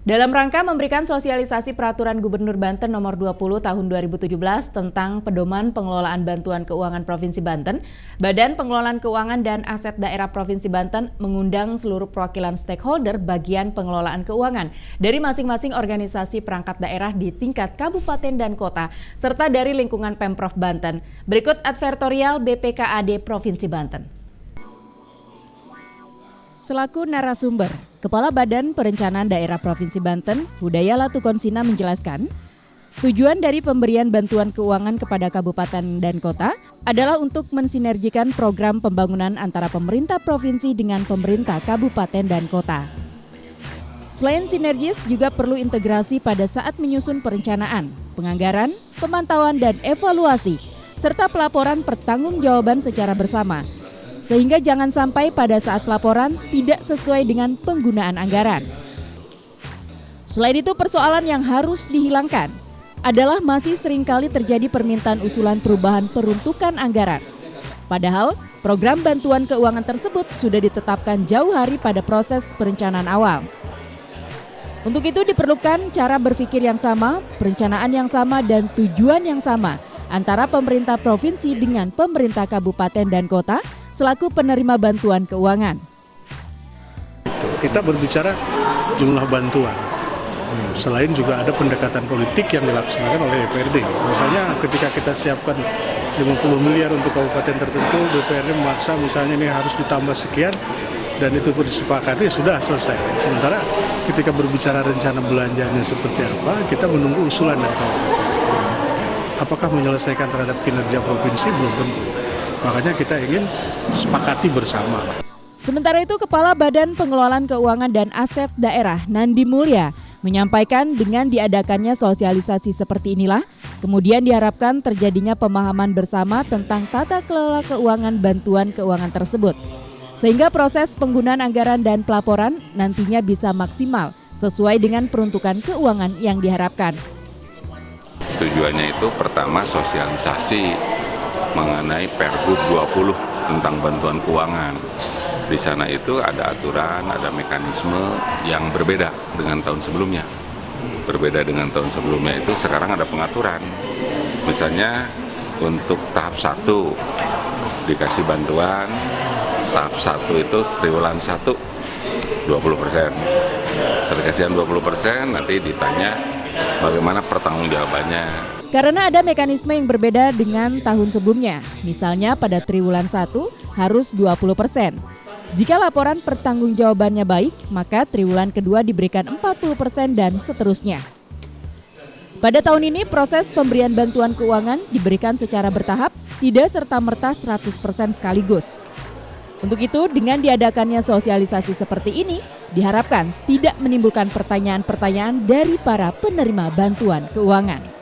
Dalam rangka memberikan sosialisasi Peraturan Gubernur Banten Nomor 20 Tahun 2017 tentang pedoman pengelolaan bantuan keuangan Provinsi Banten, Badan Pengelolaan Keuangan dan Aset Daerah Provinsi Banten mengundang seluruh perwakilan stakeholder bagian pengelolaan keuangan dari masing-masing organisasi perangkat daerah di tingkat kabupaten dan kota, serta dari lingkungan Pemprov Banten. Berikut advertorial BPKAD Provinsi Banten. Selaku narasumber, Kepala Badan Perencanaan Daerah Provinsi Banten, Hudaya Latukonsina menjelaskan, tujuan dari pemberian bantuan keuangan kepada kabupaten dan kota adalah untuk mensinergikan program pembangunan antara pemerintah provinsi dengan pemerintah kabupaten dan kota. Selain sinergis, juga perlu integrasi pada saat menyusun perencanaan, penganggaran, pemantauan dan evaluasi, serta pelaporan pertanggungjawaban secara bersama. Sehingga jangan sampai pada saat pelaporan tidak sesuai dengan penggunaan anggaran. Selain itu, persoalan yang harus dihilangkan adalah masih seringkali terjadi permintaan usulan perubahan peruntukan anggaran. Padahal, program bantuan keuangan tersebut sudah ditetapkan jauh hari pada proses perencanaan awal. Untuk itu diperlukan cara berpikir yang sama, perencanaan yang sama, dan tujuan yang sama antara pemerintah provinsi dengan pemerintah kabupaten dan kota selaku penerima bantuan keuangan. Kita berbicara jumlah bantuan. Selain juga ada pendekatan politik yang dilaksanakan oleh DPRD. Misalnya ketika kita siapkan 50 miliar untuk kabupaten tertentu, DPRD memaksa misalnya ini harus ditambah sekian, dan itu disepakati sudah selesai. Sementara ketika berbicara rencana belanjanya seperti apa, kita menunggu usulan dari kabupaten. Apakah menyelesaikan terhadap kinerja provinsi? Belum tentu. Makanya kita ingin sepakati bersama. Sementara itu, Kepala Badan Pengelolaan Keuangan dan Aset Daerah Nandi Mulya menyampaikan dengan diadakannya sosialisasi seperti inilah, kemudian diharapkan terjadinya pemahaman bersama tentang tata kelola keuangan bantuan keuangan tersebut. Sehingga proses penggunaan anggaran dan pelaporan nantinya bisa maksimal sesuai dengan peruntukan keuangan yang diharapkan. Tujuannya itu pertama sosialisasi mengenai Pergub 20 tentang bantuan keuangan. Di sana itu ada aturan, ada mekanisme yang berbeda dengan tahun sebelumnya. Berbeda dengan tahun sebelumnya itu sekarang ada pengaturan. Misalnya untuk tahap 1 dikasih bantuan, tahap 1 itu triwulan 1 20%. Setelah kasihan 20% nanti ditanya bagaimana pertanggungjawabannya. Karena ada mekanisme yang berbeda dengan tahun sebelumnya, misalnya pada triwulan 1 harus 20%. Jika laporan pertanggungjawabannya baik, maka triwulan kedua diberikan 40% dan seterusnya. Pada tahun ini proses pemberian bantuan keuangan diberikan secara bertahap, tidak serta-merta 100% sekaligus. Untuk itu, dengan diadakannya sosialisasi seperti ini, diharapkan tidak menimbulkan pertanyaan-pertanyaan dari para penerima bantuan keuangan.